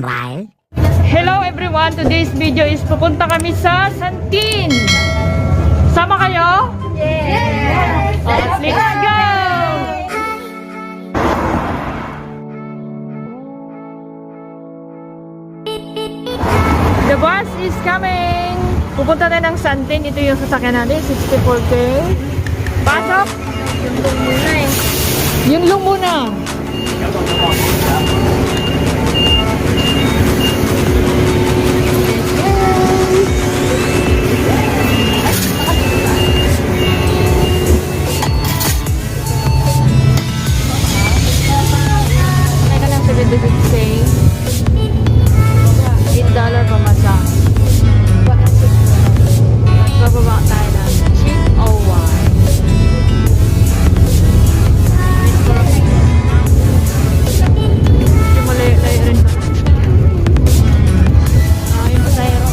Meanwhile. Hello everyone! Today's video is pupunta kami sa Santin! Sama kayo? Yes! Let's go! The bus is coming! Pupunta na ng Santin. Ito yung sasakyan natin, 64K. Pasok! Yung loom muna. Teka lang, 76K. $8 pamasa. Bababa tayo ng Chick O Y. Malayo-layo rin ba? Yung pasayro.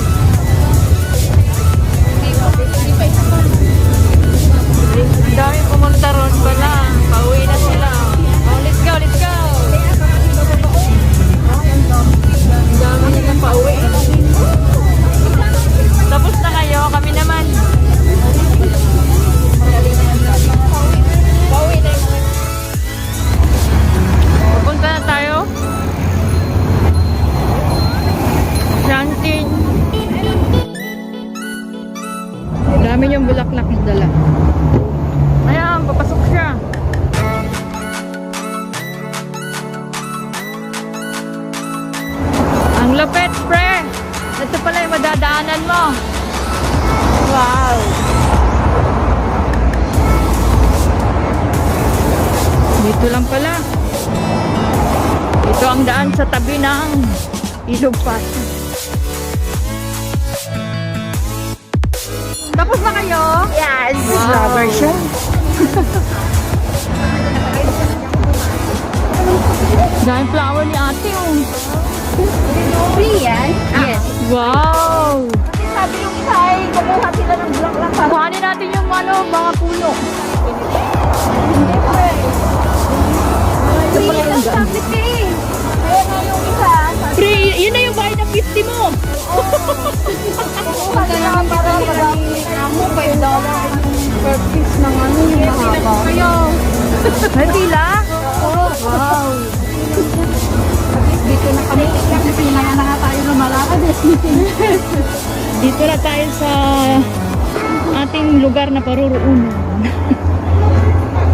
Ang daming pumunta ron pala. Pauwi na sila. Oh, let's go, let's go! Ang dami nilang pauwi. Tapos na kayo, kami naman. Pauwi na yun. Pupunta na tayo. Santin. Dami niyong bulaklak na dala. Ayan, papasok siya. Ang lupit, pre. Ito pala yung madadaanan mo. Wow. Dito lang pala. Ito ang daan sa tabi ng Ilog Pasig. Tapos na kayo? Yes! Wow. Vlogger siya. Dahil flower ni ate oh. Free yan? Yes. Wow! Sabi yung isa ay kumuha sila ng bulaklak para Kuhanin natin yung mga puno. hindi po eh. Free lang sabi eh. Kaya nga yung isa. Pre, yun na yung bayad ng 50 mo. Kumuha sila para maraming amo $5 per piece ng ano yung mahaba. Kayo. May pila? Wow. Dito na kami. Kasi na nga tayo na malakad eh. Dito na tayo sa ating lugar na paruroonan.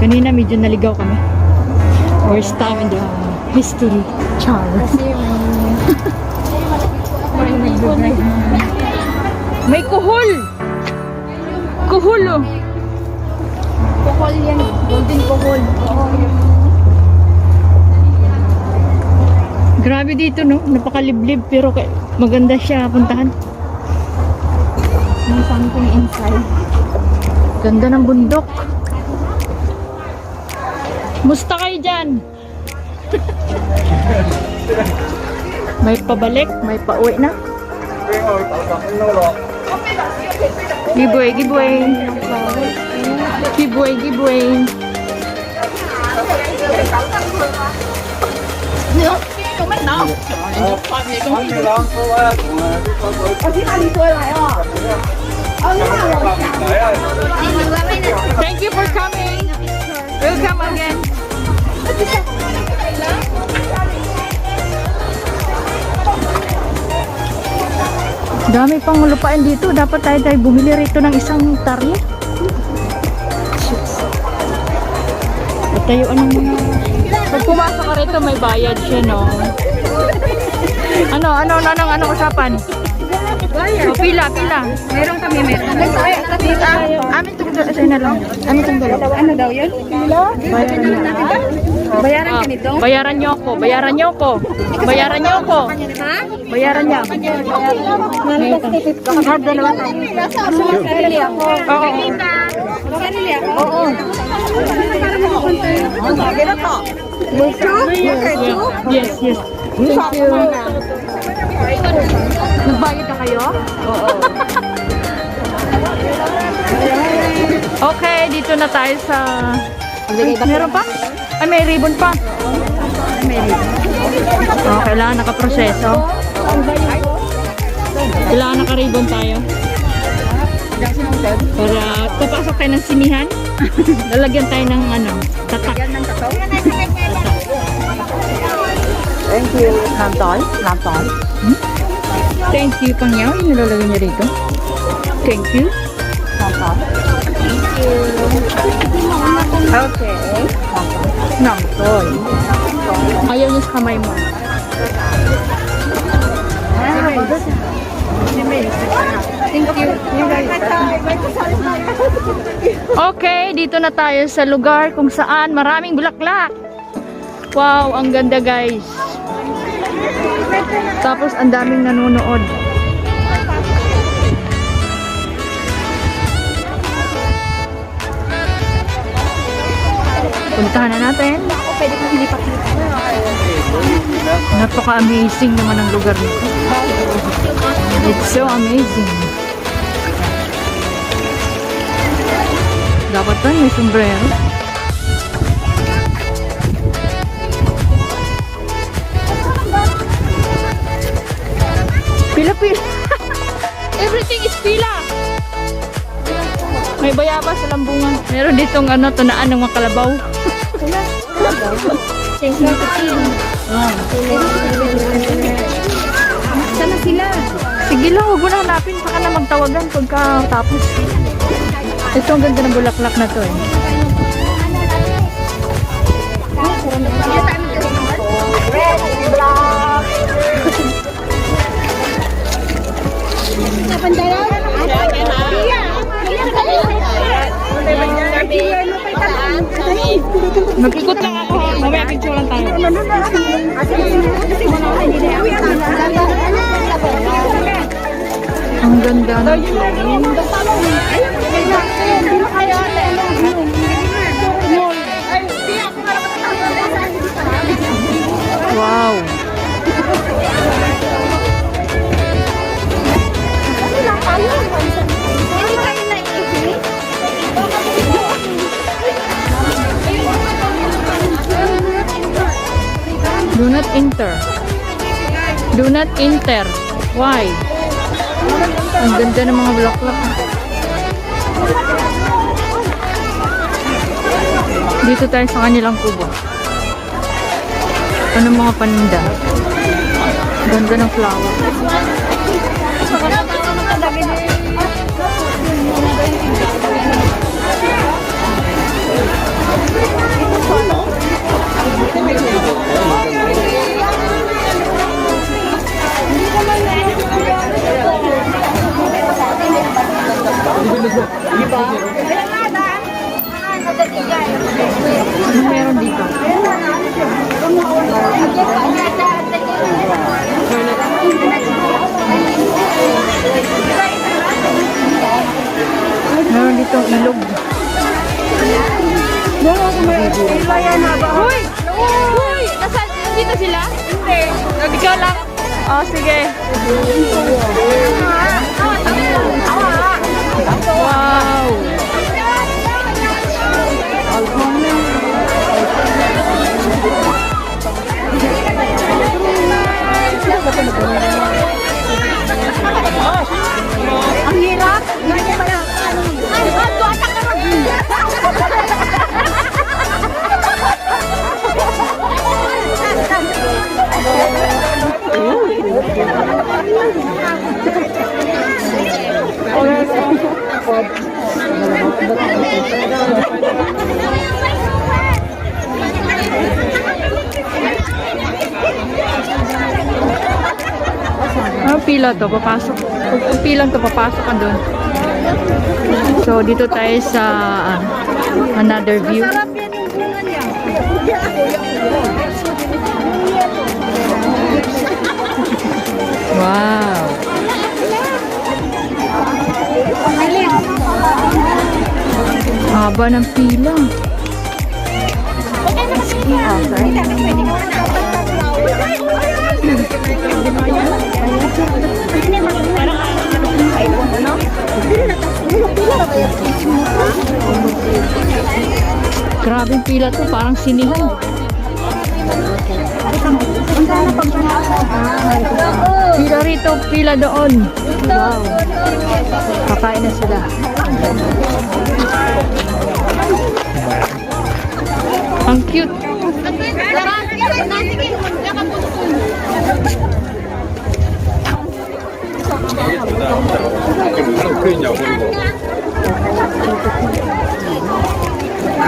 Kanina medyo naligaw kami. First time in the history. Char. May kuhol. Kuhol oh. Kuhol yan. Golden kuhol. Grabe dito no. Napakaliblib pero maganda siya puntahan. May something inside. Ganda ng bundok. Musta kayo dyan? May pabalik, may pauwi na. Giveaway, giveaway. Giveaway, giveaway. Thank you for coming. Welcome again. Dami pang lupain dito. Dapat tayo bumili rito ng isang tarlo. Tayuan ng mga... Pag pumasok ka rito, may bayad siya, no? Anong usapan? Bayad. O, pila. Meron kami, meron. Amin itong na lang. Amin itong dalawa. Ano daw yun? Bayaran niyo. Bayaran ka nito? Bayaran niyo ako. Bayaran niyo ako. Bayaran niyo ako. Ha? Bayaran niya. Card na naman tayo. Makarili ako. Oo. Makarili ako? Oo. Sabi na to. Yes. Thank you. Nagbayad na kayo? Oo. Okay, dito na tayo sa... Meron pa? Ay, may ribbon pa. May ribbon. Oh, kailangan nakaproseso. Kailangan naka-ribbon tayo. Para papasok tayo ng sinihan. Lalagyan tayo ng ano, tatak. Thank you. Namtoy? Namtoy? Thank you, pangyaw. Yung nilalagay niya rito. Thank you. Namtoy? Thank you. Okay. Namtoy. Ayaw niya sa kamay mo. Thank you. Okay, dito na tayo sa lugar kung saan maraming bulaklak. Wow, ang ganda guys. Tapos ang daming nanonood. Puntahan na natin. Pwede kang hindi pakita. Napaka-amazing naman ang lugar nito. It's so amazing. Dapat tayo may sombrero. Pila-pila. Everything is pila. May bayabas sa lambungan. Meron ditong ano, tunaan ng mga kalabaw. Sana sila. Sige lang, huwag mo na hanapin. Saka na magtawagan pagka tapos. Ito ang ganda ng bulaklak na to eh. Mag-ikot lang ako. Mamaya picture lang tayo. Ang ganda na. Wow. Do not enter. Do not enter. Why? Ang ganda ng mga bulaklak. Dito tayo sa kanilang kubo. Ano mga paninda? Ganda ng flower. Ano meron dito? Meron ditong ilog. Hoy! Hoy! Nandito sila? Hindi. Ikaw lang? Oh, sige. Wow! Ang hirap. Ganyan ba yan? Ay, tuwatak ka rin. Ang pila to, papasok. Kung pilang to, papasok ka doon. So, dito tayo sa another view. Sarap yan yung bunga niya. Wow! Haba ng pila. Grabing pila to, parang sinihan. Pila rito, pila doon. Wow. Kakain na sila. Ang cute.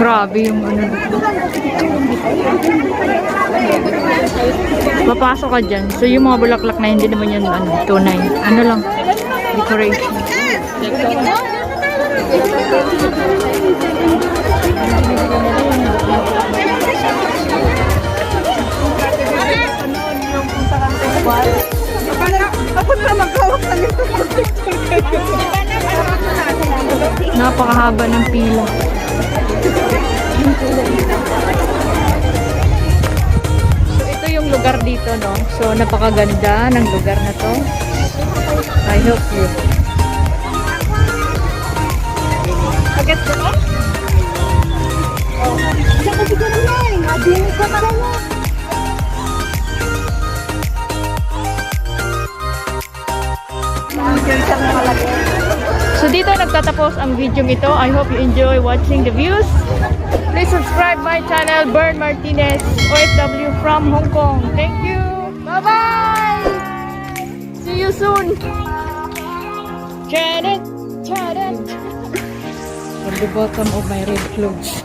Grabe yung ano. Papasok ka dyan. So yung mga bulaklak na hindi naman yun ano, tunay. Ano lang, decoration. Napakahaba ng pila. So ito yung lugar dito, no? So napakaganda ng lugar na to. I hope you. Agad ko no? So dito nagtatapos ang video ito. I hope you enjoy watching the views. Please subscribe my channel, Bern Martinez, OFW from Hong Kong. Thank you. Bye-bye. See you soon. Chadet, chadet. From the bottom of my red clothes.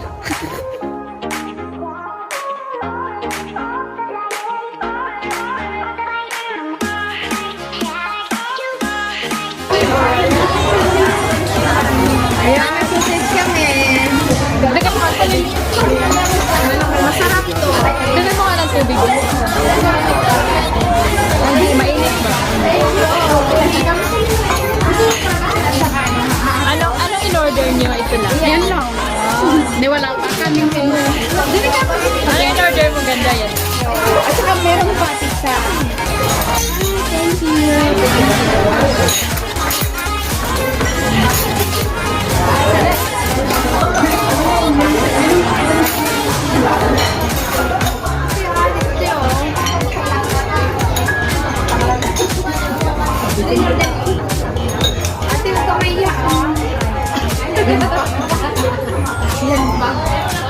Ayan, nasusis kami. Dagan mo ka Masarap to. Dagan mo ka ng tubig. Hindi, mainit ba? Anong in-order niyo? Ito lang? Yan lang. Di wala pa kaming menu. Ano in-order mo? Ganda yan. At saka meron pa pizza. Thank you. Ate, huwag ka mahiya.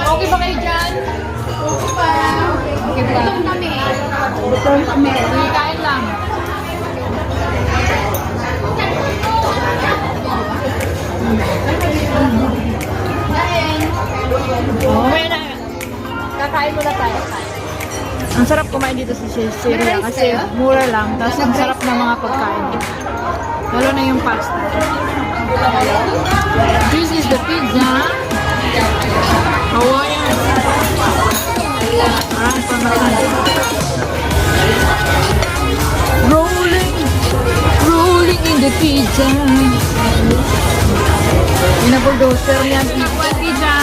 Okay ba kayo dyan? Okay ba? Gutom kami. Gutom kami. Sige, kain lang. Mamaya na. Kakain muna tayo. Ang sarap kumain dito sa Syria kasi mura lang. Tapos ang sarap ng mga pagkain. Lalo na yung pasta. This is the pizza. Hawaiian. Marami pa marami. Rolling in the pizza. Pinabulldozer niyan. Pizza.